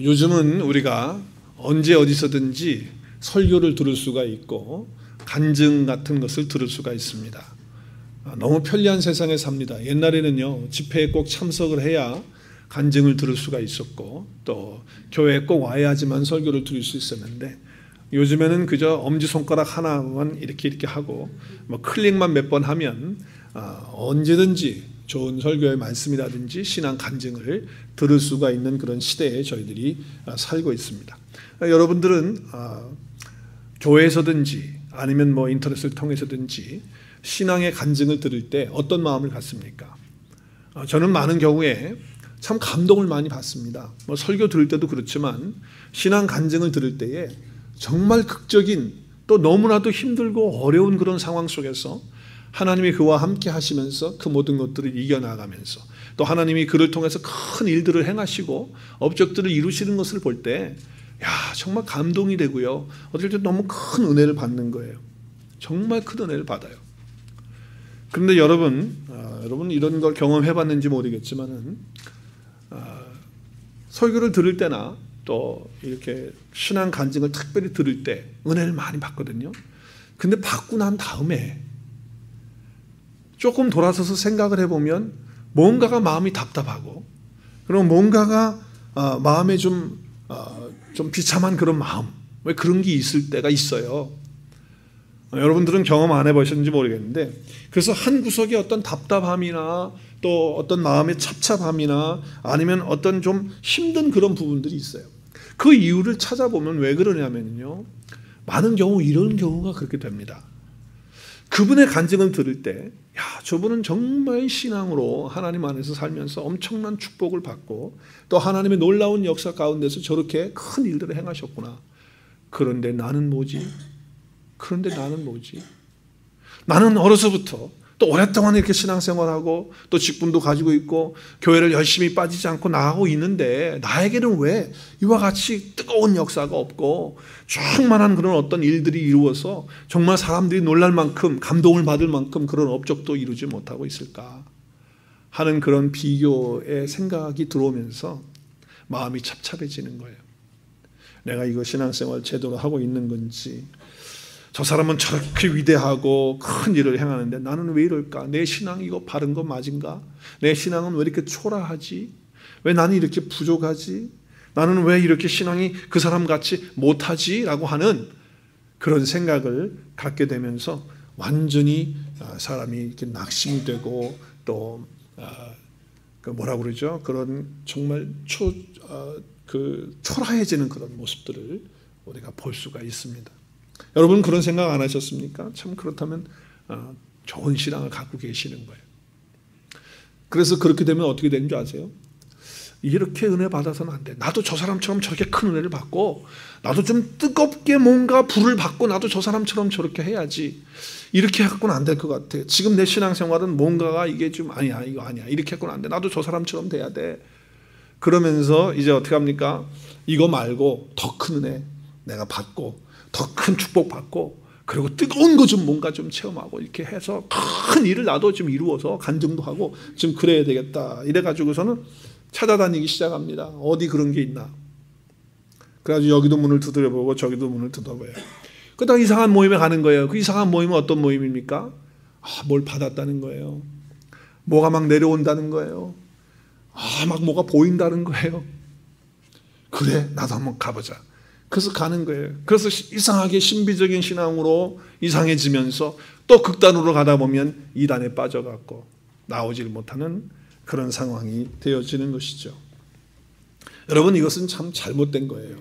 요즘은 우리가 언제 어디서든지 설교를 들을 수가 있고 간증 같은 것을 들을 수가 있습니다. 너무 편리한 세상에 삽니다. 옛날에는요, 집회에 꼭 참석을 해야 간증을 들을 수가 있었고 또 교회에 꼭 와야지만 설교를 들을 수 있었는데, 요즘에는 그저 엄지손가락 하나만 이렇게 하고 뭐 클릭만 몇 번 하면 언제든지 좋은 설교의 말씀이라든지 신앙 간증을 들을 수가 있는 그런 시대에 저희들이 살고 있습니다. 여러분들은 교회에서든지 아니면 뭐 인터넷을 통해서든지 신앙의 간증을 들을 때 어떤 마음을 갖습니까? 저는 많은 경우에 참 감동을 많이 받습니다. 뭐 설교 들을 때도 그렇지만 신앙 간증을 들을 때에 정말 극적인, 또 너무나도 힘들고 어려운 그런 상황 속에서 하나님이 그와 함께 하시면서 그 모든 것들을 이겨나가면서 또 하나님이 그를 통해서 큰 일들을 행하시고 업적들을 이루시는 것을 볼 때 정말 감동이 되고요, 어떨 때 너무 큰 은혜를 받는 거예요. 정말 큰 은혜를 받아요. 그런데 여러분 이런 걸 경험해 봤는지 모르겠지만은 설교를 들을 때나 또 이렇게 신앙 간증을 특별히 들을 때 은혜를 많이 받거든요. 근데 받고 난 다음에 조금 돌아서서 생각을 해보면 뭔가가 마음이 답답하고, 그리고 뭔가가 마음에 좀 비참한 그런 마음, 왜 그런 게 있을 때가 있어요. 여러분들은 경험 안 해보셨는지 모르겠는데, 그래서 한 구석에 어떤 답답함이나 또 어떤 마음의 찹찹함이나 아니면 어떤 좀 힘든 그런 부분들이 있어요. 그 이유를 찾아보면 왜 그러냐면요, 많은 경우 이런 경우가 그렇게 됩니다. 그분의 간증을 들을 때 저분은 정말 신앙으로 하나님 안에서 살면서 엄청난 축복을 받고 또 하나님의 놀라운 역사 가운데서 저렇게 큰 일들을 행하셨구나. 그런데 나는 뭐지? 나는 어려서부터 또 오랫동안 이렇게 신앙생활하고 또 직분도 가지고 있고 교회를 열심히 빠지지 않고 나가고 있는데 나에게는 왜 이와 같이 뜨거운 역사가 없고 충만한 그런 어떤 일들이 이루어서 정말 사람들이 놀랄 만큼 감동을 받을 만큼 그런 업적도 이루지 못하고 있을까 하는 그런 비교의 생각이 들어오면서 마음이 찹찹해지는 거예요. 내가 이거 신앙생활 제대로 하고 있는 건지, 저 사람은 저렇게 위대하고 큰 일을 행하는데 나는 왜 이럴까? 내 신앙이 이거 바른 거 맞은가? 내 신앙은 왜 이렇게 초라하지? 왜 나는 이렇게 부족하지? 나는 왜 이렇게 신앙이 그 사람같이 못하지? 라고 하는 그런 생각을 갖게 되면서 완전히 사람이 이렇게 낙심이 되고 또 뭐라고 그러죠? 그런 정말 초라해지는 그런 모습들을 우리가 볼 수가 있습니다. 여러분 그런 생각 안 하셨습니까? 참 그렇다면 좋은 신앙을 갖고 계시는 거예요. 그래서 그렇게 되면 어떻게 되는 줄 아세요? 이렇게 은혜 받아서는 안 돼. 나도 저 사람처럼 저렇게 큰 은혜를 받고 나도 좀 뜨겁게 뭔가 불을 받고 나도 저 사람처럼 저렇게 해야지. 이렇게 해갖고는 안 될 것 같아. 지금 내 신앙생활은 뭔가가 이게 좀 아니야, 이거 아니야. 이렇게 해갖고는 안 돼. 나도 저 사람처럼 돼야 돼. 그러면서 이제 어떻게 합니까? 이거 말고 더 큰 은혜 내가 받고 더 큰 축복 받고 그리고 뜨거운 거 좀 뭔가 좀 체험하고 이렇게 해서 큰 일을 나도 좀 이루어서 간증도 하고 좀 그래야 되겠다. 이래가지고서는 찾아다니기 시작합니다. 어디 그런 게 있나. 그래가지고 여기도 문을 두드려보고 저기도 문을 두드려봐요. 그러다가 이상한 모임에 가는 거예요. 그 이상한 모임은 어떤 모임입니까? 뭘 받았다는 거예요. 뭐가 막 내려온다는 거예요. 막 뭐가 보인다는 거예요. 그래, 나도 한번 가보자. 그래서 가는 거예요. 그래서 이상하게 신비적인 신앙으로 이상해지면서 또 극단으로 가다 보면 이단에 빠져갖고 나오질 못하는 그런 상황이 되어지는 것이죠. 여러분 이것은 참 잘못된 거예요.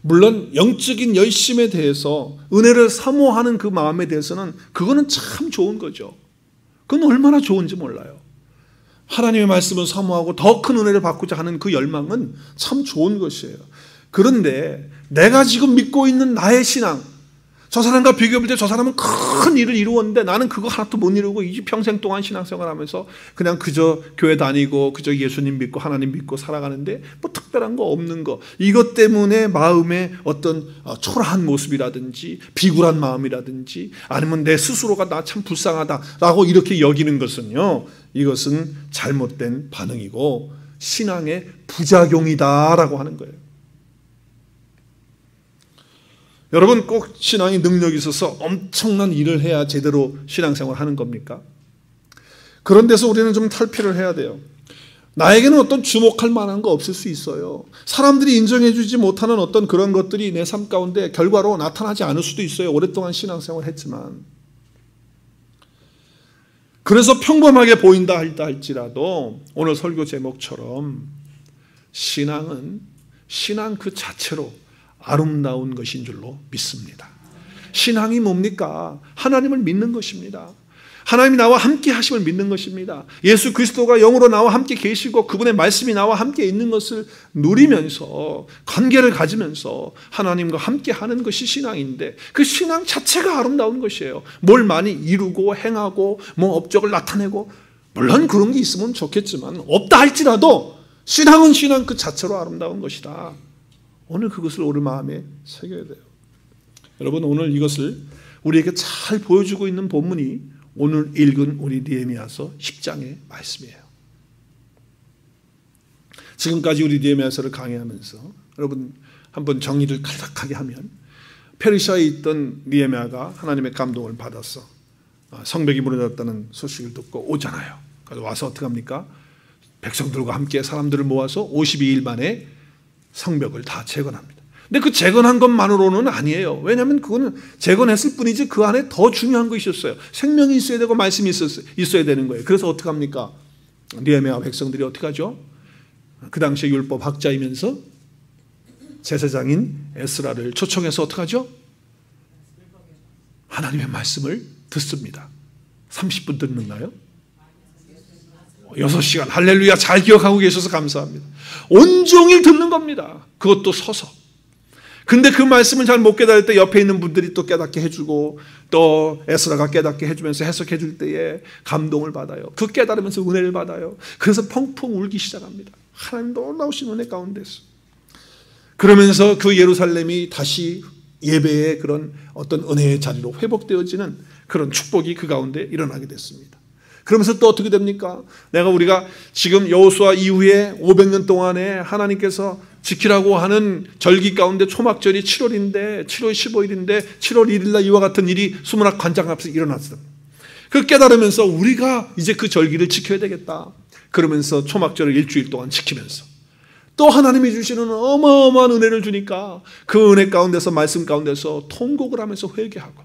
물론 영적인 열심에 대해서 은혜를 사모하는 그 마음에 대해서는 그거는 참 좋은 거죠. 그건 얼마나 좋은지 몰라요. 하나님의 말씀을 사모하고 더 큰 은혜를 받고자 하는 그 열망은 참 좋은 것이에요. 그런데 내가 지금 믿고 있는 나의 신앙, 저 사람과 비교할 때 저 사람은 큰 일을 이루었는데 나는 그거 하나도 못 이루고 이 평생 동안 신앙생활 하면서 그냥 그저 교회 다니고 그저 예수님 믿고 하나님 믿고 살아가는데 뭐 특별한 거 없는 거, 이것 때문에 마음에 어떤 초라한 모습이라든지 비굴한 마음이라든지 아니면 내 스스로가 나 참 불쌍하다라고 이렇게 여기는 것은요, 이것은 잘못된 반응이고 신앙의 부작용이다라고 하는 거예요. 여러분, 꼭 신앙의 능력이 있어서 엄청난 일을 해야 제대로 신앙생활을 하는 겁니까? 그런 데서 우리는 좀 탈피를 해야 돼요. 나에게는 어떤 주목할 만한 거 없을 수 있어요. 사람들이 인정해 주지 못하는 어떤 그런 것들이 내 삶 가운데 결과로 나타나지 않을 수도 있어요. 오랫동안 신앙생활을 했지만. 그래서 평범하게 보인다 할지라도 오늘 설교 제목처럼 신앙은 신앙 그 자체로 아름다운 것인 줄로 믿습니다. 신앙이 뭡니까? 하나님을 믿는 것입니다. 하나님이 나와 함께 하심을 믿는 것입니다. 예수 그리스도가 영으로 나와 함께 계시고 그분의 말씀이 나와 함께 있는 것을 누리면서 관계를 가지면서 하나님과 함께 하는 것이 신앙인데 그 신앙 자체가 아름다운 것이에요. 뭘 많이 이루고 행하고 뭐 업적을 나타내고 물론 그런 게 있으면 좋겠지만 없다 할지라도 신앙은 신앙 그 자체로 아름다운 것이다. 오늘 그것을 우리 마음에 새겨야 돼요. 여러분, 오늘 이것을 우리에게 잘 보여주고 있는 본문이 오늘 읽은 우리 느헤미야서 10장의 말씀이에요. 지금까지 우리 느헤미야서를 강의하면서 여러분 한번 정리를 간략하게 하면 페르시아에 있던 느헤미야가 하나님의 감동을 받아서 성벽이 무너졌다는 소식을 듣고 오잖아요. 그래서 와서 어떻게 합니까? 백성들과 함께 사람들을 모아서 52일 만에 성벽을 다 재건합니다. 근데 그 재건한 것만으로는 아니에요. 왜냐하면 그거는 재건했을 뿐이지 그 안에 더 중요한 것이 있었어요. 생명이 있어야 되고 말씀이 있어야 되는 거예요. 그래서 어떻게 합니까? 느헤미야 백성들이 어떻게 하죠? 그 당시에 율법 학자이면서 제사장인 에스라를 초청해서 어떻게 하죠? 하나님의 말씀을 듣습니다. 30분 듣는가요? 6시간. 할렐루야. 잘 기억하고 계셔서 감사합니다. 온종일 듣는 겁니다. 그것도 서서. 근데 그 말씀을 잘 못 깨달을 때 옆에 있는 분들이 또 깨닫게 해주고 또 에스라가 깨닫게 해주면서 해석해 줄 때에 감동을 받아요. 그 깨달으면서 은혜를 받아요. 그래서 펑펑 울기 시작합니다. 하나님 놀라우신 은혜 가운데서. 그러면서 그 예루살렘이 다시 예배의 그런 어떤 은혜의 자리로 회복되어지는 그런 축복이 그 가운데 일어나게 됐습니다. 그러면서 또 어떻게 됩니까? 우리가 지금 여호수아 이후에 500년 동안에 하나님께서 지키라고 하는 절기 가운데 초막절이 7월 15일인데 7월 1일 날 이와 같은 일이 수문학 관장 앞에서 일어났어요. 그 깨달으면서 우리가 이제 그 절기를 지켜야 되겠다. 그러면서 초막절을 일주일 동안 지키면서 또 하나님이 주시는 어마어마한 은혜를 주니까 그 은혜 가운데서 말씀 가운데서 통곡을 하면서 회개하고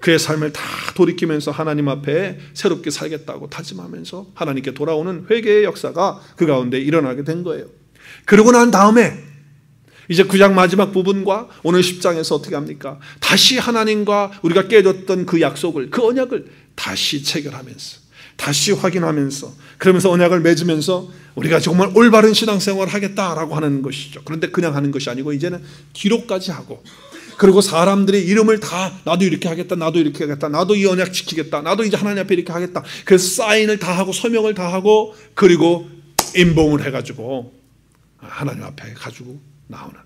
그의 삶을 다 돌이키면서 하나님 앞에 새롭게 살겠다고 다짐하면서 하나님께 돌아오는 회개의 역사가 그 가운데 일어나게 된 거예요. 그러고 난 다음에 이제 9장 마지막 부분과 오늘 10장에서 어떻게 합니까? 다시 하나님과 우리가 깨졌던 그 약속을, 그 언약을 다시 체결하면서 다시 확인하면서 그러면서 언약을 맺으면서 우리가 정말 올바른 신앙생활을 하겠다라고 하는 것이죠. 그런데 그냥 하는 것이 아니고 이제는 기록까지 하고 그리고 사람들의 이름을 다 나도 이렇게 하겠다, 나도 이렇게 하겠다, 나도 이 언약 지키겠다, 나도 이제 하나님 앞에 이렇게 하겠다. 그래서 사인을 다 하고 서명을 다 하고 그리고 임봉을 해가지고 하나님 앞에 가지고 나오는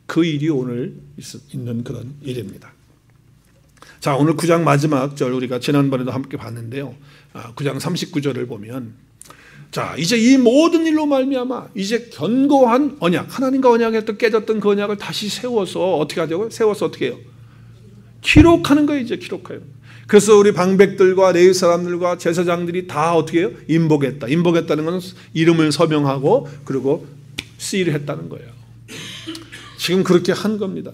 그 일이 오늘 있는 그런 일입니다. 자, 오늘 9장 마지막 절 우리가 지난번에도 함께 봤는데요. 9장 39절을 보면 자, 이제 이 모든 일로 말미암아 이제 견고한 언약, 하나님과 언약했던 깨졌던 그 언약을 다시 세워서 어떻게 하자고요? 세워서 어떻게 해요? 기록하는 거예요. 이제 기록해요. 그래서 우리 방백들과 레위 사람들과 제사장들이 다 어떻게 해요? 인복했다. 인복했다는 것은 이름을 서명하고 그리고 시를 했다는 거예요. 지금 그렇게 한 겁니다.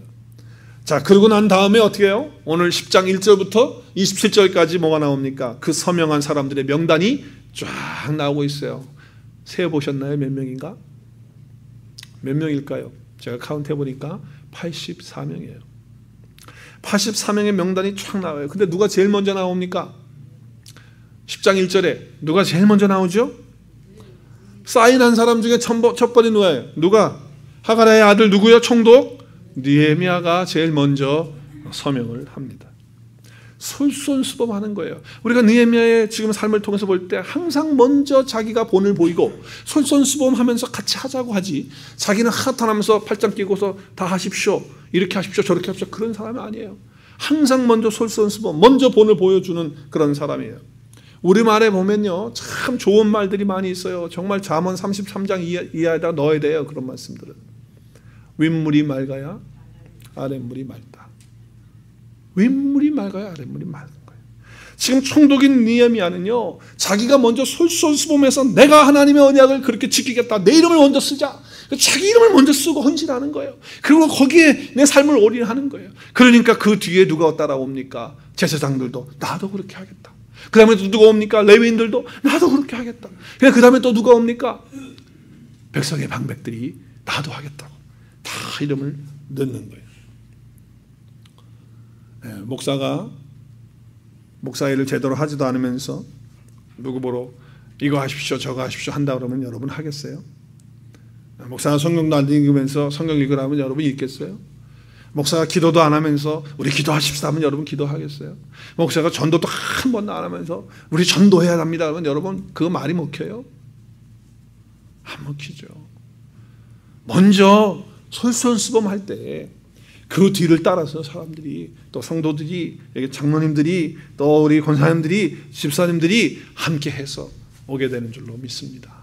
자, 그러고 난 다음에 어떻게 해요? 오늘 10장 1절부터 27절까지 뭐가 나옵니까? 그 서명한 사람들의 명단이 쫙 나오고 있어요. 세어보셨나요? 몇 명인가? 몇 명일까요? 제가 카운트 해보니까 84명이에요. 84명의 명단이 쫙 나와요. 근데 누가 제일 먼저 나옵니까? 10장 1절에 누가 제일 먼저 나오죠? 사인한 사람 중에 첫 번째 누가예요? 누가? 하가랴의 아들 누구요? 총독? 느헤미야가 제일 먼저 서명을 합니다. 솔선수범하는 거예요. 우리가 느헤미야의 지금 삶을 통해서 볼 때 항상 먼저 자기가 본을 보이고 솔선수범하면서 같이 하자고 하지 자기는 하탄하면서 팔짱 끼고서 다 하십시오. 이렇게 하십시오. 저렇게 하십시오. 그런 사람이 아니에요. 항상 먼저 솔선수범, 먼저 본을 보여주는 그런 사람이에요. 우리말에 보면요 참 좋은 말들이 많이 있어요. 정말 잠언 33장 이하에다 넣어야 돼요. 그런 말씀들은. 윗물이 맑아야 아랫물이 맑다. 윗물이 맑아야 아랫물이 맑은 거예요. 지금 총독인 느헤미야는요 자기가 먼저 솔선수범해서 내가 하나님의 언약을 그렇게 지키겠다, 내 이름을 먼저 쓰자, 자기 이름을 먼저 쓰고 헌신하는 거예요. 그리고 거기에 내 삶을 올인하는 거예요. 그러니까 그 뒤에 누가 따라옵니까? 제사장들도 나도 그렇게 하겠다. 그 다음에 또 누가 옵니까? 레위인들도 나도 그렇게 하겠다. 그 다음에 또 누가 옵니까? 백성의 방백들이 나도 하겠다고 다 이름을 넣는 거예요. 네, 목사가 목사 일을 제대로 하지도 않으면서 누구 보러 이거 하십시오 저거 하십시오 한다 그러면 여러분 하겠어요? 목사가 성경도 안 읽으면서 성경 읽으라면 여러분 읽겠어요? 목사가 기도도 안 하면서 우리 기도하십시다 하면 여러분 기도하겠어요? 목사가 전도도 한 번도 안 하면서 우리 전도해야 합니다 하면 여러분 그 말이 먹혀요? 안 먹히죠. 먼저 솔선수범할 때 그 뒤를 따라서 사람들이 또 성도들이 장로님들이 또 우리 권사님들이 집사님들이 함께 해서 오게 되는 줄로 믿습니다.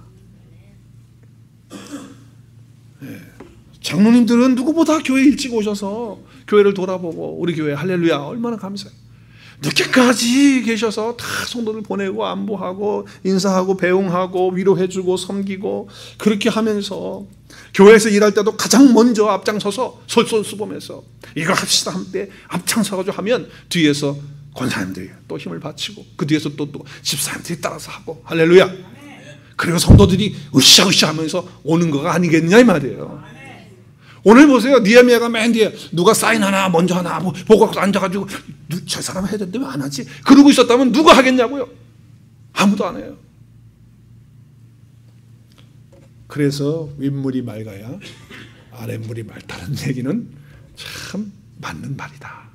네. 장로님들은 누구보다 교회 일찍 오셔서 교회를 돌아보고 우리 교회 할렐루야 얼마나 감사해요. 늦게까지 계셔서 다 성도들 보내고 안부하고 인사하고 배웅하고 위로해주고 섬기고 그렇게 하면서 교회에서 일할 때도 가장 먼저 앞장서서 솔선수범해서 이거 합시다 함께 앞장서가지고 하면 뒤에서 권사님들이 또 힘을 바치고 그 뒤에서 또 집사님들이 따라서 하고 할렐루야. 그리고 성도들이 으쌰으쌰 하면서 오는 거가 아니겠냐 이 말이에요. 오늘 보세요. 느헤미야가 맨 뒤에 누가 사인 하나 먼저 하나 보고 앉아가지고 저 사람 해야 되는데 왜 안 하지? 그러고 있었다면 누가 하겠냐고요? 아무도 안 해요. 그래서 윗물이 맑아야 아랫물이 맑다는 얘기는 참 맞는 말이다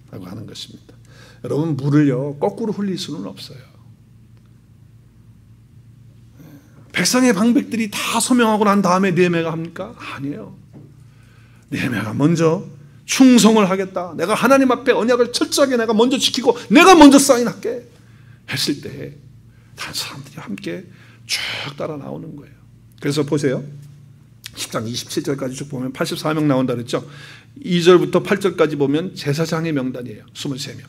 라고 하는 것입니다. 여러분 물을요 거꾸로 흘릴 수는 없어요. 백성의 방백들이 다 소명하고 난 다음에 느헤미야가 합니까? 아니에요. 느헤미야가 먼저 충성을 하겠다, 내가 하나님 앞에 언약을 철저하게 내가 먼저 지키고 내가 먼저 사인할게 했을 때 다른 사람들이 함께 쭉 따라 나오는 거예요. 그래서 보세요. 10장 27절까지 쭉 보면 84명 나온다 그랬죠. 2절부터 8절까지 보면 제사장의 명단이에요. 23명.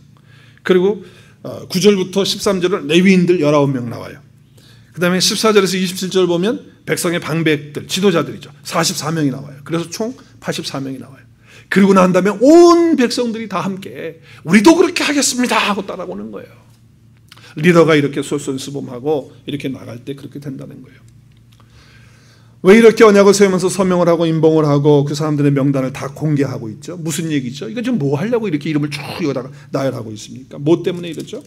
그리고 9절부터 13절은 레위인들 19명 나와요. 그 다음에 14절에서 27절 보면 백성의 방백들, 지도자들이죠. 44명이 나와요. 그래서 총 84명이 나와요. 그리고 난 다음에 온 백성들이 다 함께 우리도 그렇게 하겠습니다 하고 따라오는 거예요. 리더가 이렇게 솔선수범하고 이렇게 나갈 때 그렇게 된다는 거예요. 왜 이렇게 언약을 세우면서 서명을 하고 임봉을 하고 그 사람들의 명단을 다 공개하고 있죠? 무슨 얘기죠? 이거 지금 뭐 하려고 이렇게 이름을 쭉 여기다가 나열하고 있습니까? 뭐 때문에 이러죠?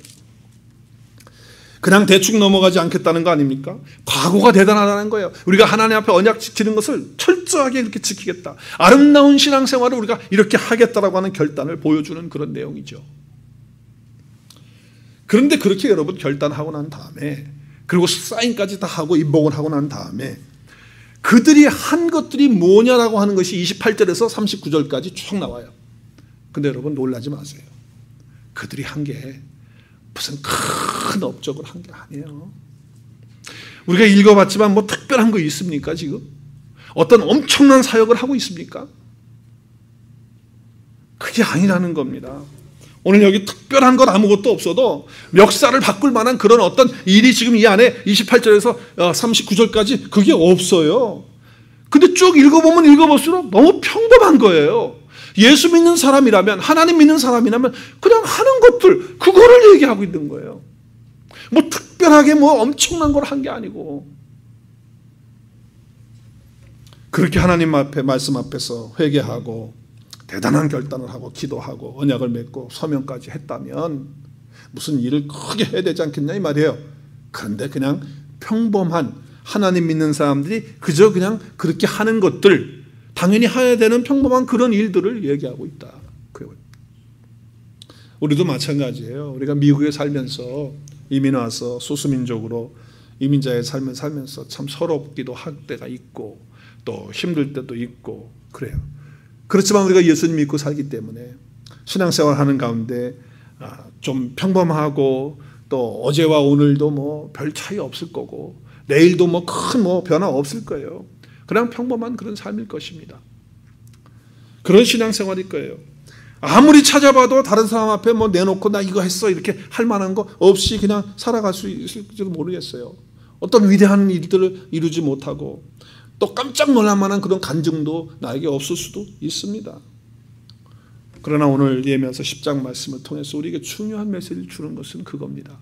그냥 대충 넘어가지 않겠다는 거 아닙니까? 각오가 대단하다는 거예요. 우리가 하나님 앞에 언약 지키는 것을 철저하게 이렇게 지키겠다. 아름다운 신앙생활을 우리가 이렇게 하겠다라고 하는 결단을 보여주는 그런 내용이죠. 그런데 그렇게 여러분 결단하고 난 다음에 그리고 사인까지 다 하고 임봉을 하고 난 다음에 그들이 한 것들이 뭐냐라고 하는 것이 28절에서 39절까지 쭉 나와요. 근데 여러분 놀라지 마세요. 그들이 한 게 무슨 큰 업적을 한 게 아니에요. 우리가 읽어봤지만 뭐 특별한 거 있습니까 지금? 어떤 엄청난 사역을 하고 있습니까? 그게 아니라는 겁니다. 오늘 여기 특별한 건 아무것도 없어도 역사를 바꿀 만한 그런 어떤 일이 지금 이 안에 28절에서 39절까지 그게 없어요. 근데 쭉 읽어보면 읽어볼수록 너무 평범한 거예요. 예수 믿는 사람이라면, 하나님 믿는 사람이라면 그냥 하는 것들, 그거를 얘기하고 있는 거예요. 뭐 특별하게 뭐 엄청난 걸 한 게 아니고. 그렇게 하나님 앞에, 말씀 앞에서 회개하고 대단한 결단을 하고 기도하고 언약을 맺고 서명까지 했다면 무슨 일을 크게 해야 되지 않겠냐 이 말이에요. 그런데 그냥 평범한 하나님 믿는 사람들이 그저 그냥 그렇게 하는 것들, 당연히 해야 되는 평범한 그런 일들을 얘기하고 있다. 우리도 마찬가지예요. 우리가 미국에 살면서 이민 와서 소수민족으로 이민자의 삶을 살면서 참 서럽기도 할 때가 있고 또 힘들 때도 있고 그래요. 그렇지만 우리가 예수님 믿고 살기 때문에 신앙생활 하는 가운데 좀 평범하고 또 어제와 오늘도 뭐 별 차이 없을 거고 내일도 뭐 큰 변화 없을 거예요. 그냥 평범한 그런 삶일 것입니다. 그런 신앙생활일 거예요. 아무리 찾아봐도 다른 사람 앞에 내놓고 나 이거 했어 이렇게 할 만한 거 없이 그냥 살아갈 수 있을지도 모르겠어요. 어떤 위대한 일들을 이루지 못하고 또 깜짝 놀랄 만한 그런 간증도 나에게 없을 수도 있습니다. 그러나 오늘 예배에서 10장 말씀을 통해서 우리에게 중요한 메시지를 주는 것은 그겁니다.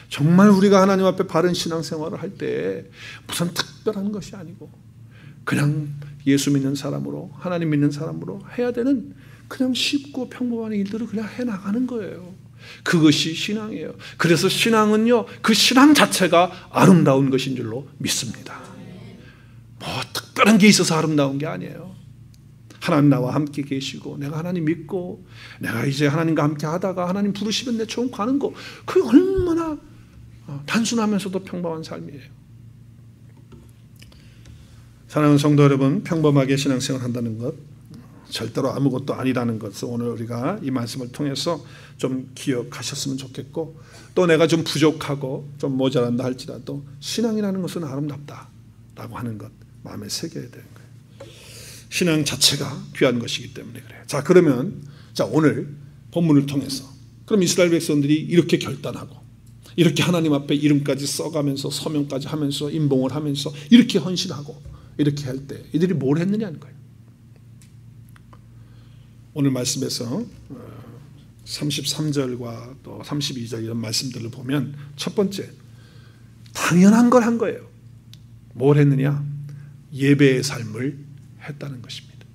정말 우리가 하나님 앞에 바른 신앙생활을 할 때 무슨 특별한 것이 아니고 그냥 예수 믿는 사람으로 하나님 믿는 사람으로 해야 되는 그냥 쉽고 평범한 일들을 그냥 해나가는 거예요. 그것이 신앙이에요. 그래서 신앙은요, 그 신앙 자체가 아름다운 것인 줄로 믿습니다. 특별한 게 있어서 아름다운 게 아니에요. 하나님 나와 함께 계시고 내가 하나님 믿고 내가 이제 하나님과 함께 하다가 하나님 부르시면 내 처음 가는 거, 그게 얼마나 단순하면서도 평범한 삶이에요. 사랑하는 성도 여러분, 평범하게 신앙생활 한다는 것 절대로 아무것도 아니라는 것을 오늘 우리가 이 말씀을 통해서 좀 기억하셨으면 좋겠고, 또 내가 좀 부족하고 좀 모자란다 할지라도 신앙이라는 것은 아름답다라고 하는 것 마음에 새겨야 되는 거예요. 신앙 자체가 귀한 것이기 때문에 그래요. 자, 그러면 오늘 본문을 통해서 그럼 이스라엘 백성들이 이렇게 결단하고 이렇게 하나님 앞에 이름까지 써가면서 서명까지 하면서 임봉을 하면서 이렇게 헌신하고 이렇게 할 때 이들이 뭘 했느냐는 거예요. 오늘 말씀에서 33절과 또 32절 이런 말씀들을 보면 첫 번째, 당연한 걸 한 거예요. 뭘 했느냐? 예배의 삶을 했다는 것입니다.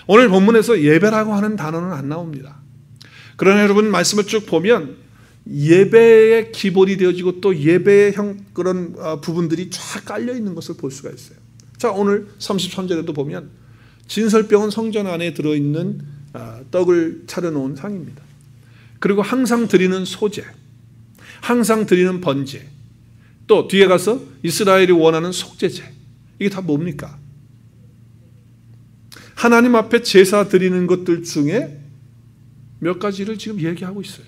오늘 본문에서 예배라고 하는 단어는 안 나옵니다. 그러나 여러분 말씀을 쭉 보면 예배의 기본이 되어지고 또 예배의 그런 부분들이 쫙 깔려 있는 것을 볼 수가 있어요. 자, 오늘 33절에도 보면 진설병은 성전 안에 들어있는 떡을 차려놓은 상입니다. 그리고 항상 드리는 소제, 항상 드리는 번제, 또 뒤에 가서 이스라엘이 원하는 속죄제, 이게 다 뭡니까? 하나님 앞에 제사 드리는 것들 중에 몇 가지를 지금 얘기하고 있어요.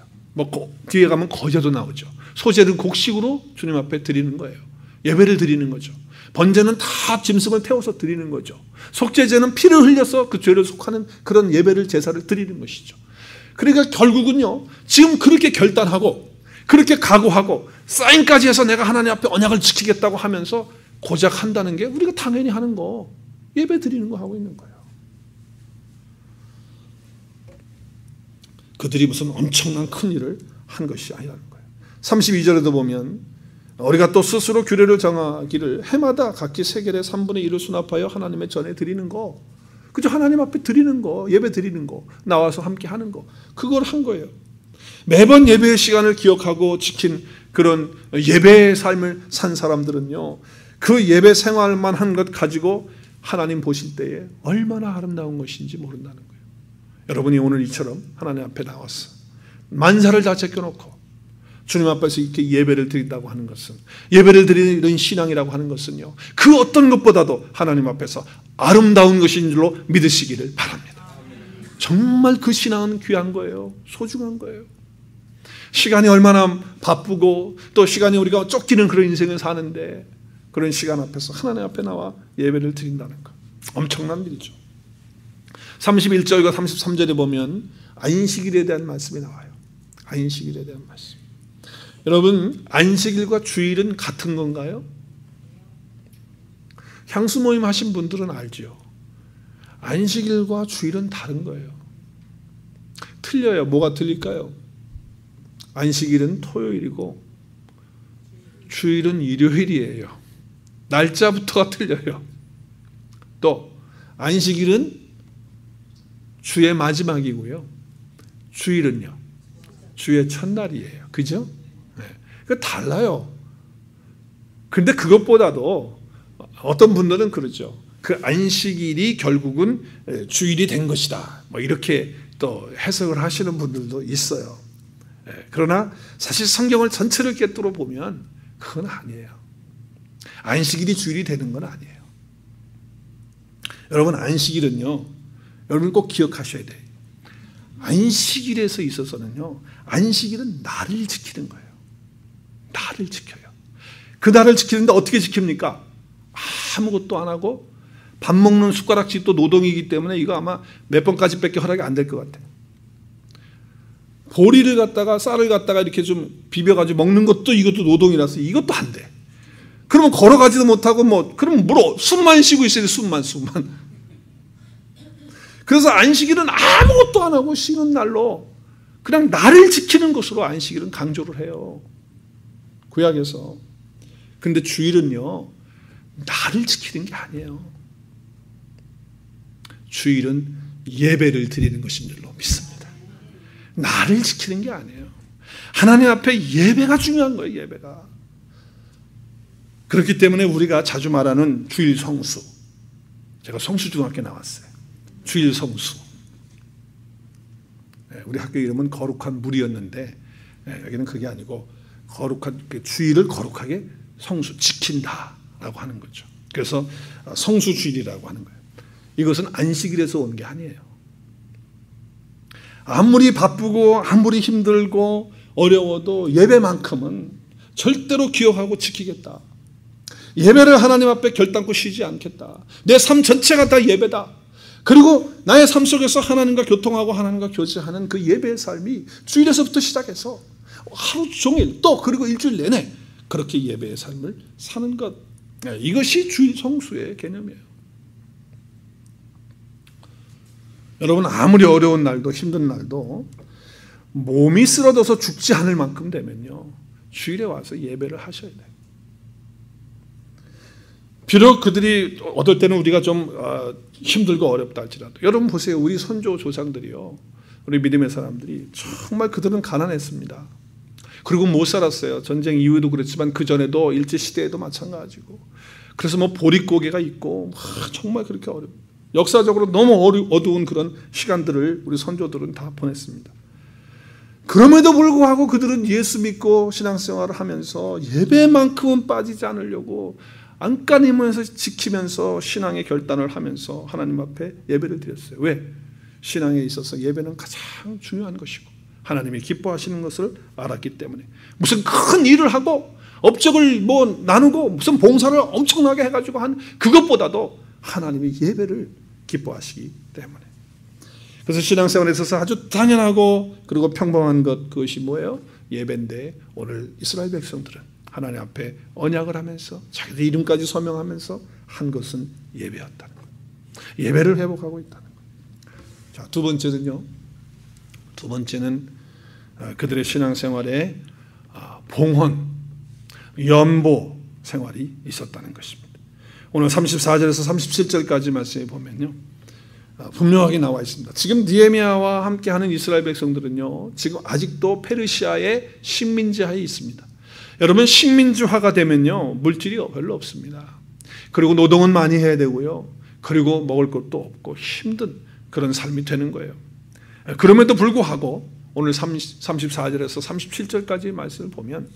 뒤에 가면 거제도 나오죠. 소제는 곡식으로 주님 앞에 드리는 거예요. 예배를 드리는 거죠. 번제는 다 짐승을 태워서 드리는 거죠. 속죄제는 피를 흘려서 그 죄를 속하는 그런 예배를 제사를 드리는 것이죠. 그러니까 결국은요, 지금 그렇게 결단하고 그렇게 각오하고 사인까지 해서 내가 하나님 앞에 언약을 지키겠다고 하면서 고작 한다는 게 우리가 당연히 하는 거, 예배 드리는 거 하고 있는 거예요. 그들이 무슨 엄청난 큰 일을 한 것이 아니라는 거예요. 32절에도 보면 우리가 또 스스로 규례를 정하기를 해마다 각기 세겔의 3분의 1을 수납하여 하나님의 전에 드리는 거, 그죠? 하나님 앞에 드리는 거, 예배 드리는 거, 나와서 함께 하는 거, 그걸 한 거예요. 매번 예배의 시간을 기억하고 지킨 그런 예배의 삶을 산 사람들은요, 그 예배 생활만 한 것 가지고 하나님 보실 때에 얼마나 아름다운 것인지 모른다는 거예요. 여러분이 오늘 이처럼 하나님 앞에 나와서 만사를 다 제껴놓고 주님 앞에서 이렇게 예배를 드린다고 하는 것은, 예배를 드리는 신앙이라고 하는 것은요, 그 어떤 것보다도 하나님 앞에서 아름다운 것인 줄로 믿으시기를 바랍니다. 정말 그 신앙은 귀한 거예요. 소중한 거예요. 시간이 얼마나 바쁘고 또 시간이 우리가 쫓기는 그런 인생을 사는데 그런 시간 앞에서 하나님 앞에 나와 예배를 드린다는 것, 엄청난 일이죠. 31절과 33절에 보면 안식일에 대한 말씀이 나와요. 안식일에 대한 말씀. 여러분, 안식일과 주일은 같은 건가요? 향수 모임 하신 분들은 알죠. 안식일과 주일은 다른 거예요. 틀려요. 뭐가 틀릴까요? 안식일은 토요일이고 주일은 일요일이에요. 날짜부터가 틀려요. 또 안식일은 주의 마지막이고요, 주일은요 주의 첫날이에요. 그죠? 네. 그 달라요. 근데 그것보다도 어떤 분들은 그러죠. 그 안식일이 결국은 주일이 된 것이다, 이렇게 또 해석을 하시는 분들도 있어요. 그러나 사실 성경을 전체를 꿰뚫어 보면 그건 아니에요. 안식일이 주일이 되는 건 아니에요. 여러분, 안식일은요, 여러분 꼭 기억하셔야 돼요. 안식일에서 있어서는요, 안식일은 날을 지키는 거예요. 날을 지켜요. 그 날을 지키는데 어떻게 지킵니까? 아무것도 안 하고 밥 먹는 숟가락질도 노동이기 때문에 이거 아마 몇 번까지밖에 허락이 안 될 것 같아요. 보리를 갖다가 쌀을 갖다가 이렇게 좀 비벼가지고 먹는 것도 이것도 노동이라서 이것도 안 돼. 그러면 걸어가지도 못하고 그러면 숨만 쉬고 있어야 돼. 숨만. 그래서 안식일은 아무것도 안 하고 쉬는 날로 그냥 나를 지키는 것으로 안식일은 강조를 해요. 구약에서. 근데 주일은요, 나를 지키는 게 아니에요. 주일은 예배를 드리는 것인 줄로 믿습니다. 나를 지키는 게 아니에요. 하나님 앞에 예배가 중요한 거예요. 예배가. 그렇기 때문에 우리가 자주 말하는 주일 성수, 제가 성수중학교 나왔어요. 주일 성수. 우리 학교 이름은 거룩한 물이었는데 여기는 그게 아니고 거룩한 주일을 거룩하게 성수 지킨다라고 하는 거죠. 그래서 성수주일이라고 하는 거예요. 이것은 안식일에서 온 게 아니에요. 아무리 바쁘고 아무리 힘들고 어려워도 예배만큼은 절대로 기억하고 지키겠다. 예배를 하나님 앞에 결단코 쉬지 않겠다. 내 삶 전체가 다 예배다. 그리고 나의 삶 속에서 하나님과 교통하고 하나님과 교제하는 그 예배의 삶이 주일에서부터 시작해서 하루 종일 또 그리고 일주일 내내 그렇게 예배의 삶을 사는 것, 이것이 주일 성수의 개념이에요. 여러분, 아무리 어려운 날도 힘든 날도 몸이 쓰러져서 죽지 않을 만큼 되면요, 주일에 와서 예배를 하셔야 돼요. 비록 그들이 어떨 때는 우리가 좀 힘들고 어렵다 할지라도, 여러분 보세요. 우리 선조 조상들이요, 우리 믿음의 사람들이 정말 그들은 가난했습니다. 그리고 못 살았어요. 전쟁 이후에도 그렇지만 그 전에도 일제시대에도 마찬가지고. 그래서 보릿고개가 있고 정말 그렇게 역사적으로 너무 어두운 그런 시간들을 우리 선조들은 다 보냈습니다. 그럼에도 불구하고 그들은 예수 믿고 신앙생활을 하면서 예배만큼은 빠지지 않으려고 안간힘으로 지키면서 신앙의 결단을 하면서 하나님 앞에 예배를 드렸어요. 왜? 신앙에 있어서 예배는 가장 중요한 것이고 하나님이 기뻐하시는 것을 알았기 때문에. 무슨 큰 일을 하고 업적을 나누고 무슨 봉사를 엄청나게 해가지고 한 그것보다도 하나님이 예배를 기뻐하시기 때문에. 그래서 신앙생활에 있어서 아주 당연하고 그리고 평범한 그것이 뭐예요? 예배인데 오늘 이스라엘 백성들은 하나님 앞에 언약을 하면서 자기들 이름까지 서명하면서 한 것은 예배였다는 거예요. 예배를 회복하고 있다는 거예요. 자, 두 번째는요. 두 번째는 그들의 신앙생활에 봉헌, 연보 생활이 있었다는 것입니다. 오늘 34절에서 37절까지 말씀에 보면요, 분명하게 나와 있습니다. 지금 느헤미야와 함께하는 이스라엘 백성들은요, 지금 아직도 페르시아의 식민지하에 있습니다. 여러분, 식민지화가 되면요, 물질이 별로 없습니다. 그리고 노동은 많이 해야 되고요, 그리고 먹을 것도 없고 힘든 그런 삶이 되는 거예요. 그럼에도 불구하고 오늘 34절에서 37절까지 말씀을 보면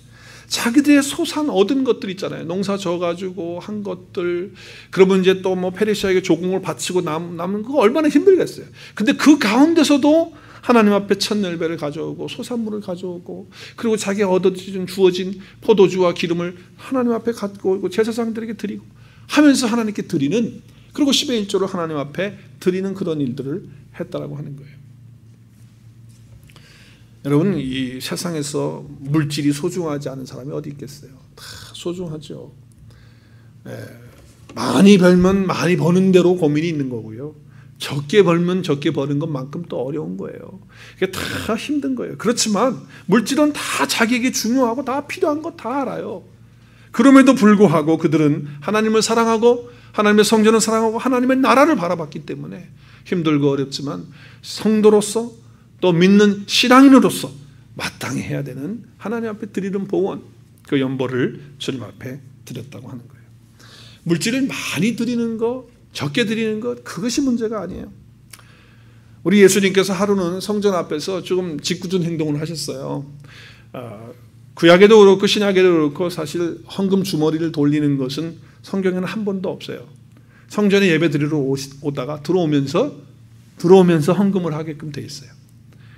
자기들의 소산 얻은 것들 있잖아요. 농사 져가지고 한 것들, 그러면 이제 또 페르시아에게 조공을 바치고 남은 거 얼마나 힘들겠어요. 근데 그 가운데서도 하나님 앞에 첫 열매를 가져오고 소산물을 가져오고 그리고 자기가 주어진 포도주와 기름을 하나님 앞에 갖고 오고 제사장들에게 드리고 하면서 하나님께 드리는, 그리고 10의 1조를 하나님 앞에 드리는 그런 일들을 했다라고 하는 거예요. 여러분, 이 세상에서 물질이 소중하지 않은 사람이 어디 있겠어요? 다 소중하죠. 많이 벌면 많이 버는 대로 고민이 있는 거고요. 적게 벌면 적게 버는 것만큼 또 어려운 거예요. 이게 다 힘든 거예요. 그렇지만 물질은 다 자기에게 중요하고 다 필요한 거 다 알아요. 그럼에도 불구하고 그들은 하나님을 사랑하고 하나님의 성전을 사랑하고 하나님의 나라를 바라봤기 때문에 힘들고 어렵지만 성도로서 또 믿는 신앙인으로서 마땅히 해야 되는 하나님 앞에 드리는 봉헌, 그 연보를 주님 앞에 드렸다고 하는 거예요. 물질을 많이 드리는 것, 적게 드리는 것, 그것이 문제가 아니에요. 우리 예수님께서 하루는 성전 앞에서 조금 짓궂은 행동을 하셨어요. 구약에도 그렇고 신약에도 그렇고 사실 헌금 주머니를 돌리는 것은 성경에는 한 번도 없어요. 성전에 예배 드리러 오다가 들어오면서 헌금을 하게끔 돼 있어요.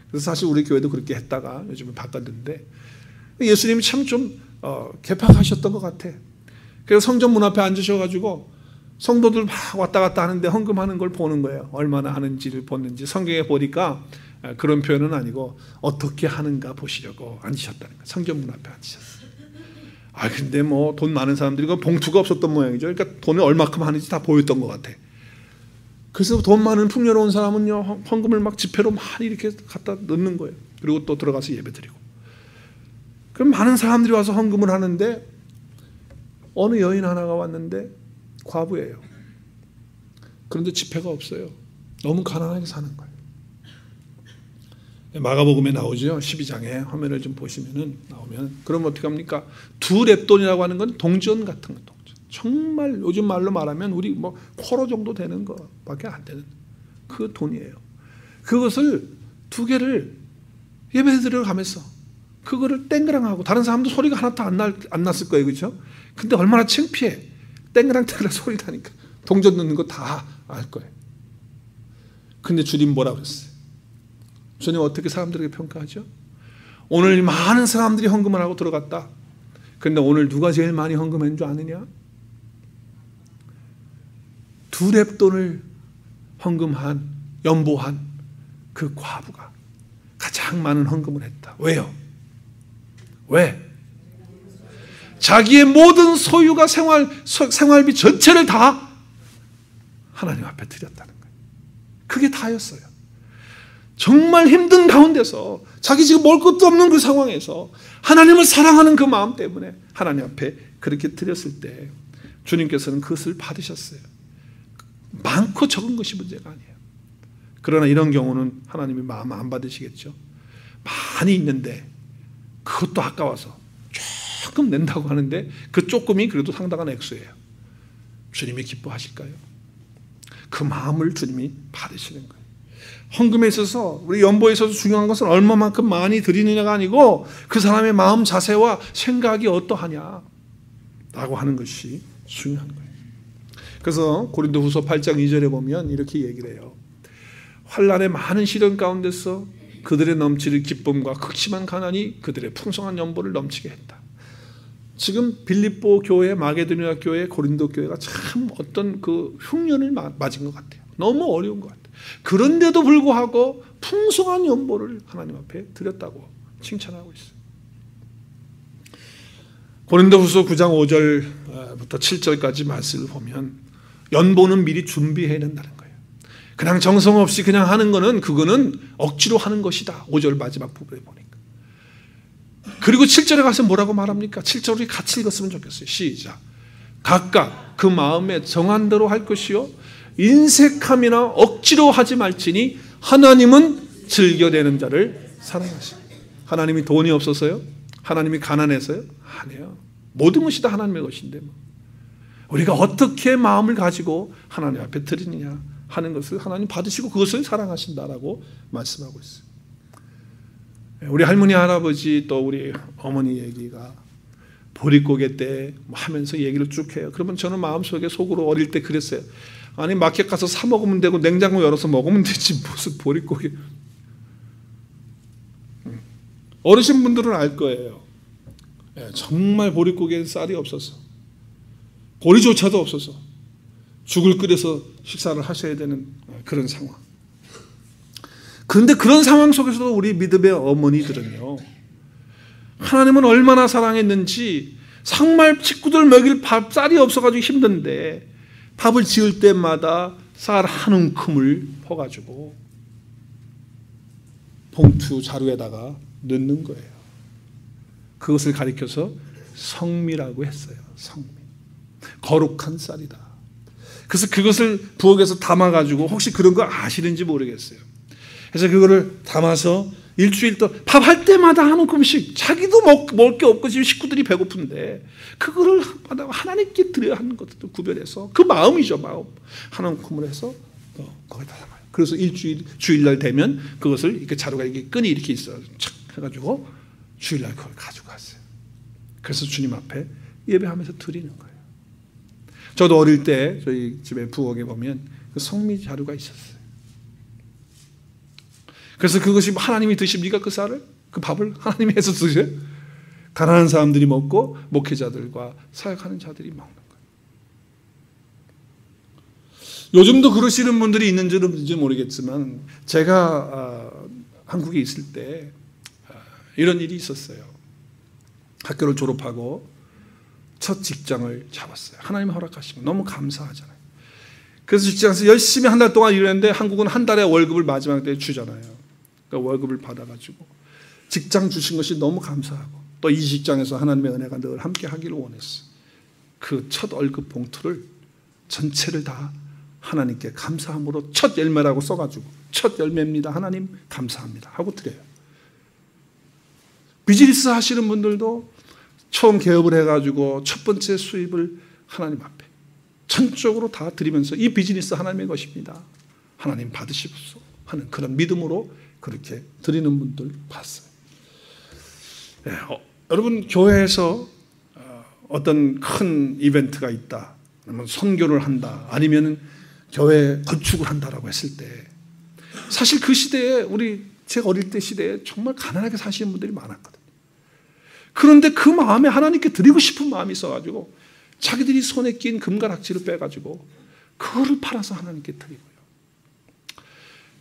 그래서 사실 우리 교회도 그렇게 했다가 요즘은 바꿨는데, 예수님이 참 좀 개팍하셨던 것 같아. 그래서 성전 문 앞에 앉으셔가지고 성도들 막 왔다 갔다 하는데 헌금하는 걸 보는 거예요. 얼마나 하는지를 보는지. 성경에 보니까 그런 표현은 아니고 어떻게 하는가 보시려고 앉으셨다는 거예요. 성전 문 앞에 앉으셨어요. 근데 뭐 돈 많은 사람들이 봉투가 없었던 모양이죠. 그러니까 돈을 얼마큼 하는지 다 보였던 것 같아. 그래서 돈 많은 풍요로운 사람은요, 헌금을 막 지폐로 많이 이렇게 갖다 넣는 거예요. 그리고 또 들어가서 예배 드리고. 그럼 많은 사람들이 와서 헌금을 하는데 어느 여인 하나가 왔는데 과부예요. 그런데 지폐가 없어요. 너무 가난하게 사는 거예요. 마가복음에 나오죠. 12장에 화면을 좀 보시면은 나오면 그럼 어떻게 합니까? 2렙돈이라고 하는 건 동전 같은 거. 정말 요즘 말로 말하면 우리 뭐 쿼로 정도 되는 거밖에 안 되는 그 돈이에요. 그것을 2개를 예배 드리러 가면서 그거를 땡그랑하고 다른 사람도 소리가 하나도 안 났을 거예요. 그렇죠? 근데 얼마나 창피해. 땡그랑 소리 나니까 동전 넣는 거 다 알 거예요. 근데 주님 뭐라고 그랬어요? 주님 어떻게 사람들에게 평가하죠? 오늘 많은 사람들이 헌금을 하고 들어갔다. 그런데 오늘 누가 제일 많이 헌금한 줄 아느냐? 2렙돈을 헌금한, 연보한 그 과부가 가장 많은 헌금을 했다. 왜요? 왜? 자기의 모든 소유가 생활비 전체를 다 하나님 앞에 드렸다는 거예요. 그게 다였어요. 정말 힘든 가운데서 자기 지금 먹을 것도 없는 그 상황에서 하나님을 사랑하는 그 마음 때문에 하나님 앞에 그렇게 드렸을 때 주님께서는 그것을 받으셨어요. 많고 적은 것이 문제가 아니에요. 그러나 이런 경우는 하나님이 마음 안 받으시겠죠. 많이 있는데 그것도 아까워서 조금 낸다고 하는데 그 조금이 그래도 상당한 액수예요. 주님이 기뻐하실까요? 그 마음을 주님이 받으시는 거예요. 헌금에 있어서 우리 연보에 있어서 중요한 것은 얼마만큼 많이 드리느냐가 아니고 그 사람의 마음 자세와 생각이 어떠하냐 라고 하는 것이 중요한 거예요. 그래서 고린도후서 8장 2절에 보면 이렇게 얘기를 해요. 환난의 많은 시련 가운데서 그들의 넘치는 기쁨과 극심한 가난이 그들의 풍성한 연보를 넘치게 했다. 지금 빌립보 교회, 마게도니아 교회, 고린도 교회가 참 어떤 그 흉년을 맞은 것 같아요. 너무 어려운 것 같아요. 그런데도 불구하고 풍성한 연보를 하나님 앞에 드렸다고 칭찬하고 있어요. 고린도후서 9장 5절부터 7절까지 말씀을 보면 연보는 미리 준비해야 된다는 거예요. 그냥 정성 없이 그냥 하는 거는 그거는 억지로 하는 것이다. 5절 마지막 부분에 보니까. 그리고 7절에 가서 뭐라고 말합니까? 7절 우리 같이 읽었으면 좋겠어요. 시작. 각각 그 마음에 정한 대로 할 것이요 인색함이나 억지로 하지 말지니 하나님은 즐겨내는 자를 사랑하십니다. 하나님이 돈이 없어서요? 하나님이 가난해서요? 아니에요. 모든 것이 다 하나님의 것인데 우리가 어떻게 마음을 가지고 하나님 앞에 드리느냐 하는 것을 하나님 받으시고 그것을 사랑하신다라고 말씀하고 있어요. 우리 할머니 할아버지 또 우리 어머니 얘기가 보릿고개 때 하면서 얘기를 쭉 해요. 그러면 저는 마음속에 속으로 어릴 때 그랬어요. 아니 마켓 가서 사 먹으면 되고 냉장고 열어서 먹으면 되지 무슨 보릿고개. 어르신분들은 알 거예요. 정말 보릿고개에 쌀이 없어서 보리조차도 없어서 죽을 끓여서 식사를 하셔야 되는 그런 상황. 그런데 그런 상황 속에서도 우리 믿음의 어머니들은요, 하나님은 얼마나 사랑했는지 정말 식구들 먹일 쌀이 없어가지고 힘든데 밥을 지을 때마다 쌀 한 움큼을 퍼가지고 봉투 자루에다가 넣는 거예요. 그것을 가리켜서 성미라고 했어요. 성미. 거룩한 쌀이다. 그래서 그것을 부엌에서 담아가지고 혹시 그런 거 아시는지 모르겠어요. 그래서 그거를 담아서 일주일 동안 밥할 때마다 한 움큼씩 자기도 먹을 게 없고 지금 식구들이 배고픈데 그거를 하나님께 드려야 하는 것도 구별해서 그 마음이죠. 마음. 한 움큼을 해서 거기다 담아요. 그래서 주일날 되면 그것을 이렇게 자루가 이렇게 끈이 이렇게 있어요. 착 해가지고 주일날 그걸 가지고 갔어요. 그래서 주님 앞에 예배하면서 드리는 거예요. 저도 어릴 때 저희 집에 부엌에 보면 그 성미 자루가 있었어요. 그래서 그것이 하나님이 드십니까? 그 쌀을? 그 밥을 하나님이 해서 드세요? 가난한 사람들이 먹고 목회자들과 사역하는 자들이 먹는 거예요. 요즘도 그러시는 분들이 있는지는 모르겠지만 제가 한국에 있을 때 이런 일이 있었어요. 학교를 졸업하고 첫 직장을 잡았어요. 하나님 허락하시고 너무 감사하잖아요. 그래서 직장에서 열심히 한 달 동안 일했는데 한국은 한 달에 월급을 마지막 때 주잖아요. 그러니까 월급을 받아가지고 직장 주신 것이 너무 감사하고 또 이 직장에서 하나님의 은혜가 늘 함께 하기를 원했어요. 그 첫 월급 봉투를 전체를 다 하나님께 감사함으로 첫 열매라고 써가지고 첫 열매입니다. 하나님 감사합니다 하고 드려요. 비즈니스 하시는 분들도 처음 개업을 해가지고 첫 번째 수입을 하나님 앞에 전적으로 다 드리면서 이 비즈니스 하나님의 것입니다. 하나님 받으시옵소서 하는 그런 믿음으로 그렇게 드리는 분들 봤어요. 네, 여러분 교회에서 어떤 큰 이벤트가 있다, 아니면 선교를 한다, 아니면 교회 건축을 한다라고 했을 때 사실 그 시대에 제가 어릴 때 시대에 정말 가난하게 사시는 분들이 많았거든요. 그런데 그 마음에 하나님께 드리고 싶은 마음이 있어가지고 자기들이 손에 낀 금가락지를 빼가지고 그거를 팔아서 하나님께 드리고요.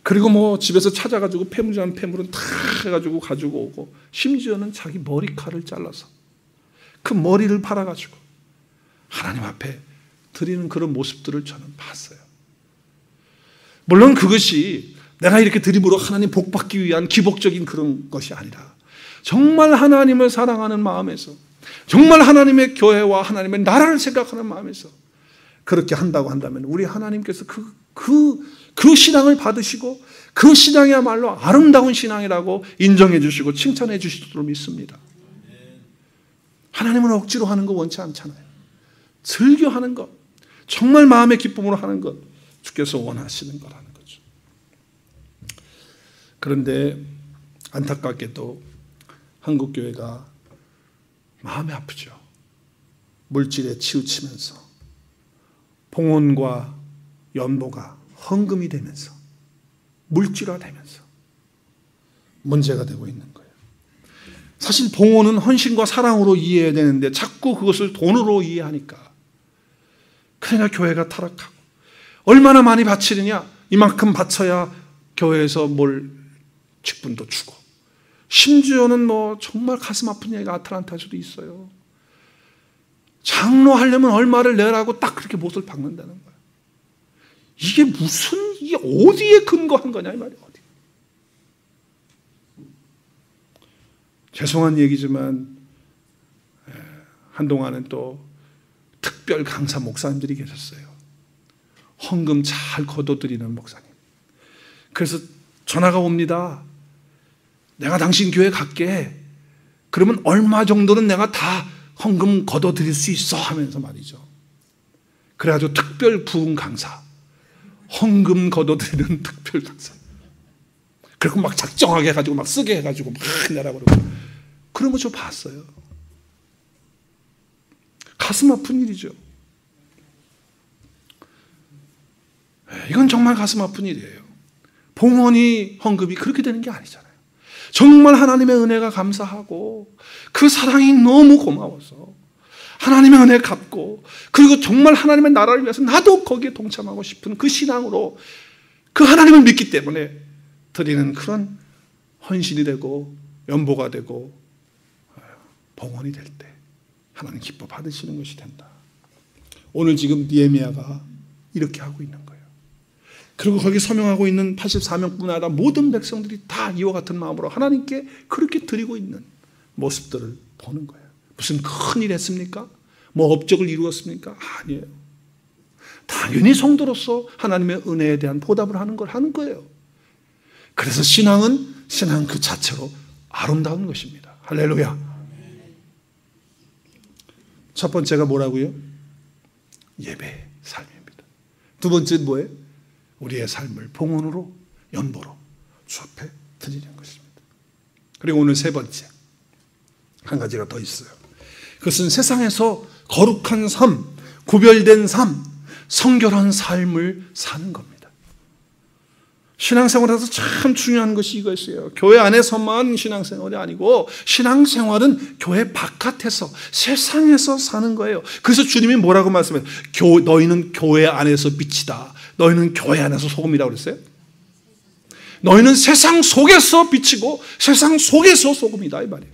그리고 뭐 집에서 찾아가지고 폐물이라는 폐물은 다 해가지고 가지고 오고 심지어는 자기 머리칼을 잘라서 그 머리를 팔아가지고 하나님 앞에 드리는 그런 모습들을 저는 봤어요. 물론 그것이 내가 이렇게 드림으로 하나님 복 받기 위한 기복적인 그런 것이 아니라 정말 하나님을 사랑하는 마음에서 정말 하나님의 교회와 하나님의 나라를 생각하는 마음에서 그렇게 한다고 한다면 우리 하나님께서 그 신앙을 받으시고 그 신앙이야말로 아름다운 신앙이라고 인정해 주시고 칭찬해 주실 줄 믿습니다. 하나님은 억지로 하는 거 원치 않잖아요. 즐겨 하는 것, 정말 마음의 기쁨으로 하는 것 주께서 원하시는 거라는 거죠. 그런데 안타깝게도 한국교회가 마음이 아프죠. 물질에 치우치면서 봉헌과 연보가 헌금이 되면서 물질화되면서 문제가 되고 있는 거예요. 사실 봉헌은 헌신과 사랑으로 이해해야 되는데 자꾸 그것을 돈으로 이해하니까 그러나 교회가 타락하고 얼마나 많이 바치느냐, 이만큼 바쳐야 교회에서 뭘 직분도 주고 심지어는 뭐 정말 가슴 아픈 얘기가 아틀란타에서도 있어요. 장로하려면 얼마를 내라고 딱 그렇게 못을 박는다는 거예요. 이게 어디에 근거한 거냐 이 말이에요. 어디. 죄송한 얘기지만 한동안은 또 특별 강사 목사님들이 계셨어요. 헌금 잘 거둬들이는 목사님. 그래서 전화가 옵니다. 내가 당신 교회 갈게. 그러면 얼마 정도는 내가 다 헌금 거둬들일 수 있어 하면서 말이죠. 그래가지고 특별 부흥 강사, 헌금 거둬들이는 특별 강사. 그리고 막 작정하게 해가지고 막 쓰게 해가지고 막 내라고 그러고 그런 거 저 봤어요. 가슴 아픈 일이죠. 이건 정말 가슴 아픈 일이에요. 봉헌이 헌금이 그렇게 되는 게 아니잖아요. 정말 하나님의 은혜가 감사하고 그 사랑이 너무 고마워서 하나님의 은혜 갚고 그리고 정말 하나님의 나라를 위해서 나도 거기에 동참하고 싶은 그 신앙으로 그 하나님을 믿기 때문에 드리는 그런 헌신이 되고 연보가 되고 봉헌이 될 때 하나님 기뻐 받으시는 것이 된다. 오늘 지금 느헤미야가 이렇게 하고 있는 거예요. 그리고 거기 서명하고 있는 84명뿐 아니라 모든 백성들이 다 이와 같은 마음으로 하나님께 그렇게 드리고 있는 모습들을 보는 거예요. 무슨 큰일 했습니까? 뭐 업적을 이루었습니까? 아니에요. 당연히 성도로서 하나님의 은혜에 대한 보답을 하는 걸 하는 거예요. 그래서 신앙은 신앙 그 자체로 아름다운 것입니다. 할렐루야. 첫 번째가 뭐라고요? 예배 삶입니다. 두 번째는 뭐예요? 우리의 삶을 봉헌으로 연보로 주 앞에 드리는 것입니다. 그리고 오늘 세 번째 한 가지가 더 있어요. 그것은 세상에서 거룩한 삶, 구별된 삶, 성결한 삶을 사는 겁니다. 신앙생활에서 참 중요한 것이 이것이에요. 교회 안에서만 신앙생활이 아니고 신앙생활은 교회 바깥에서 세상에서 사는 거예요. 그래서 주님이 뭐라고 말씀해요? 너희는 교회 안에서 빛이다. 너희는 교회 안에서 소금이라고 그랬어요. 너희는 세상 속에서 빛이고 세상 속에서 소금이다 이 말이에요.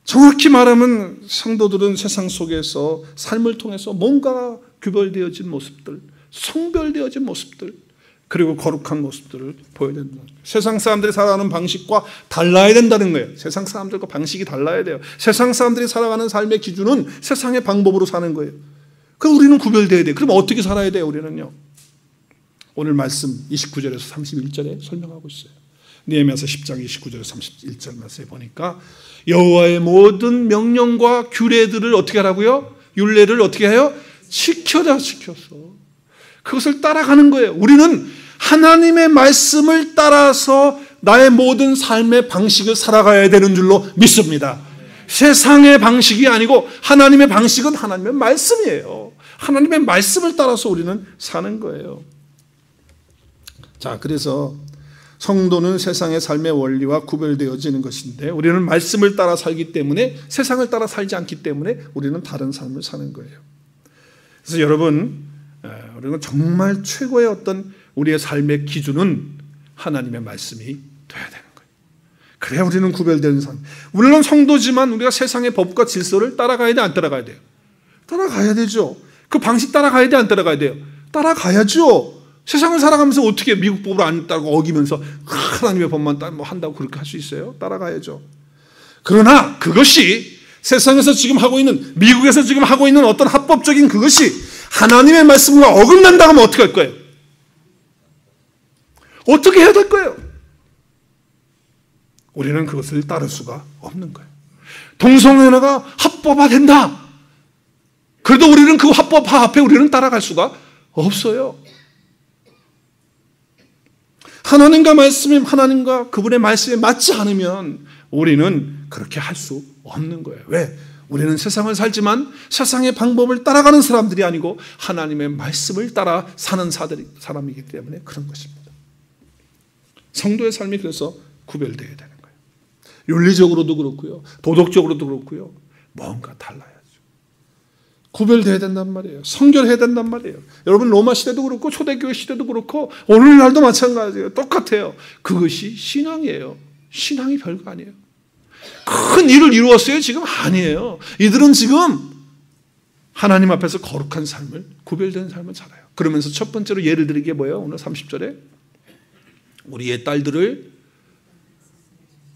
정확히 말하면 성도들은 세상 속에서 삶을 통해서 뭔가 구별되어진 모습들, 성별되어진 모습들, 그리고 거룩한 모습들을 보여야 된다. 세상 사람들이 살아가는 방식과 달라야 된다는 거예요. 세상 사람들과 방식이 달라야 돼요. 세상 사람들이 살아가는 삶의 기준은 세상의 방법으로 사는 거예요. 그럼 우리는 구별되어야 돼요. 그럼 어떻게 살아야 돼요? 우리는요. 오늘 말씀 29절에서 31절에 설명하고 있어요. 느헤미야서 10장 29절에서 31절 말씀에 보니까 여호와의 모든 명령과 규례들을 어떻게 하라고요? 율례를 어떻게 해요? 지켜서 그것을 따라가는 거예요. 우리는 하나님의 말씀을 따라서 나의 모든 삶의 방식을 살아가야 되는 줄로 믿습니다. 세상의 방식이 아니고 하나님의 방식은 하나님의 말씀이에요. 하나님의 말씀을 따라서 우리는 사는 거예요. 자, 그래서 성도는 세상의 삶의 원리와 구별되어지는 것인데 우리는 말씀을 따라 살기 때문에 세상을 따라 살지 않기 때문에 우리는 다른 삶을 사는 거예요. 그래서 여러분, 우리는 정말 최고의 어떤 우리의 삶의 기준은 하나님의 말씀이 돼야 되는 거예요. 그래야 우리는 구별되는 삶. 물론 성도지만 우리가 세상의 법과 질서를 따라가야 돼, 안 따라가야 돼요? 따라가야 되죠. 그 방식 따라가야 돼, 안 따라가야 돼요? 따라가야죠. 세상을 살아가면서 어떻게 미국 법을 안 따르고 어기면서 하나님의 법만 한다고 그렇게 할 수 있어요? 따라가야죠. 그러나 그것이 세상에서 지금 하고 있는, 미국에서 지금 하고 있는 어떤 합법적인 그것이 하나님의 말씀과 어긋난다고 하면 어떻게 할 거예요? 어떻게 해야 될 거예요? 우리는 그것을 따를 수가 없는 거예요. 동성연애가 합법화된다. 그래도 우리는 그 합법화 앞에 우리는 따라갈 수가 없어요. 하나님과 그분의 말씀에 맞지 않으면 우리는 그렇게 할 수 없는 거예요. 왜? 우리는 세상을 살지만 세상의 방법을 따라가는 사람들이 아니고 하나님의 말씀을 따라 사는 사람이기 때문에 그런 것입니다. 성도의 삶이 그래서 구별되어야 되는 거예요. 윤리적으로도 그렇고요. 도덕적으로도 그렇고요. 뭔가 달라야죠. 구별되어야 된단 말이에요. 성결해야 된단 말이에요. 여러분 로마 시대도 그렇고 초대교회 시대도 그렇고 오늘날도 마찬가지예요. 똑같아요. 그것이 신앙이에요. 신앙이 별거 아니에요. 큰 일을 이루었어요? 지금 아니에요. 이들은 지금 하나님 앞에서 거룩한 삶을, 구별된 삶을 살아요. 그러면서 첫 번째로 예를 드린 게 뭐예요? 오늘 30절에 우리의 딸들을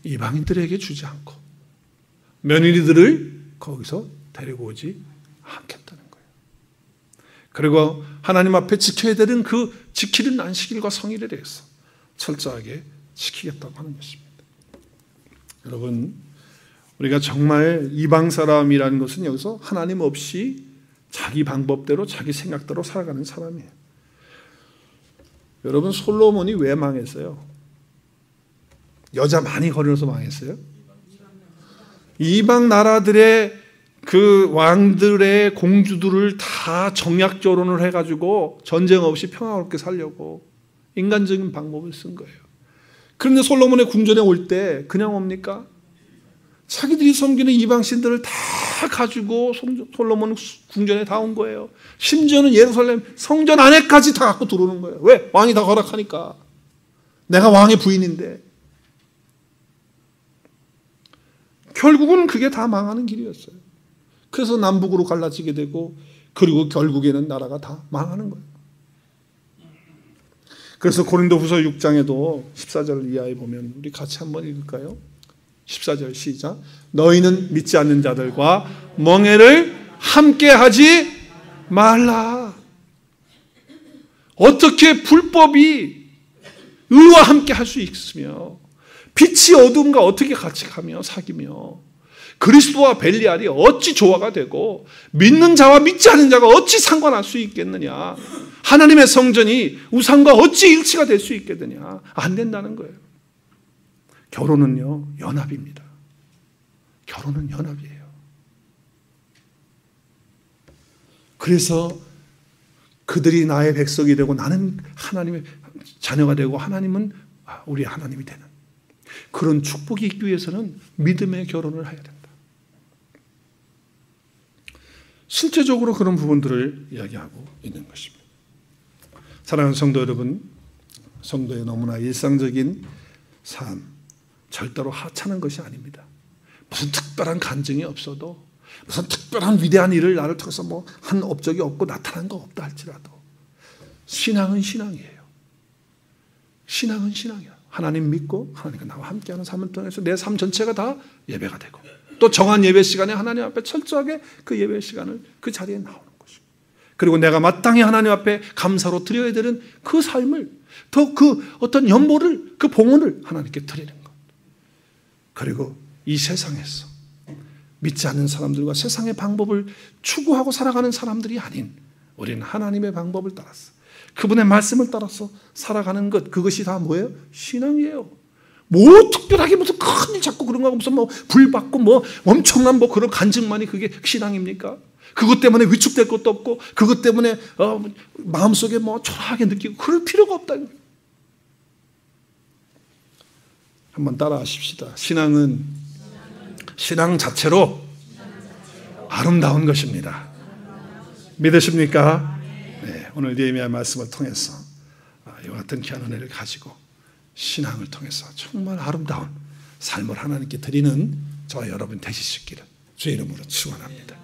이방인들에게 주지 않고 며느리들을 거기서 데리고 오지 않겠다는 거예요. 그리고 하나님 앞에 지켜야 되는 그 지키는 안식일과 성일에 대해서 철저하게 지키겠다고 하는 것입니다. 여러분, 우리가 정말 이방 사람이라는 것은 여기서 하나님 없이 자기 방법대로 자기 생각대로 살아가는 사람이에요. 여러분, 솔로몬이 왜 망했어요? 여자 많이 거려서 망했어요? 이방 나라들의 그 왕들의 공주들을 다 정략 결혼을 해가지고 전쟁 없이 평화롭게 살려고 인간적인 방법을 쓴 거예요. 그런데 솔로몬의 궁전에 올 때 그냥 옵니까? 자기들이 섬기는 이방신들을 다 가지고 솔로몬 궁전에 다 온 거예요. 심지어는 예루살렘 성전 안에까지 다 갖고 들어오는 거예요. 왜? 왕이 다 허락하니까. 내가 왕의 부인인데. 결국은 그게 다 망하는 길이었어요. 그래서 남북으로 갈라지게 되고 그리고 결국에는 나라가 다 망하는 거예요. 그래서 고린도후서 6장에도 14절 이하에 보면 우리 같이 한번 읽을까요? 14절 시작. 너희는 믿지 않는 자들과 멍에를 함께 하지 말라. 어떻게 불법이 의와 함께 할 수 있으며 빛이 어둠과 어떻게 같이 가며 사귀며 그리스도와 벨리알이 어찌 조화가 되고 믿는 자와 믿지 않는 자가 어찌 상관할 수 있겠느냐. 하나님의 성전이 우상과 어찌 일치가 될 수 있겠느냐. 안 된다는 거예요. 결혼은요, 연합입니다. 결혼은 연합이에요. 그래서 그들이 나의 백성이 되고 나는 하나님의 자녀가 되고 하나님은 우리 하나님이 되는 그런 축복이 있기 위해서는 믿음의 결혼을 해야 된다. 실제적으로 그런 부분들을 이야기하고 있는 것입니다. 사랑하는 성도 여러분, 성도의 너무나 일상적인 삶, 절대로 하찮은 것이 아닙니다. 무슨 특별한 간증이 없어도, 무슨 특별한 위대한 일을 나를 통해서 한 업적이 없고 나타난 거 없다 할지라도 신앙은 신앙이에요. 신앙은 신앙이야. 하나님 믿고 하나님과 나와 함께하는 삶을 통해서 내 삶 전체가 다 예배가 되고, 또 정한 예배 시간에 하나님 앞에 철저하게 그 예배 시간을 그 자리에 나오는 것이고, 그리고 내가 마땅히 하나님 앞에 감사로 드려야 되는 그 삶을, 더 그 어떤 연보를, 그 봉헌을 하나님께 드리는 것. 그리고 이 세상에서 믿지 않는 사람들과 세상의 방법을 추구하고 살아가는 사람들이 아닌 우리는 하나님의 방법을 따라서, 그분의 말씀을 따라서 살아가는 것, 그것이 다 뭐예요? 신앙이에요. 뭐 특별하게 무슨 큰일 잡고 그런 거 무슨 불 받고 엄청난 그런 간증만이 그게 신앙입니까? 그것 때문에 위축될 것도 없고, 그것 때문에 마음속에 초라하게 느끼고 그럴 필요가 없다. 한번 따라 하십시다. 신앙은 신앙 자체로 아름다운 것입니다. 믿으십니까? 네, 오늘 예레미야 말씀을 통해서 이와 같은 귀한 은혜를 가지고 신앙을 통해서 정말 아름다운 삶을 하나님께 드리는 저와 여러분 되실 수 있기를 주의 이름으로 축원합니다.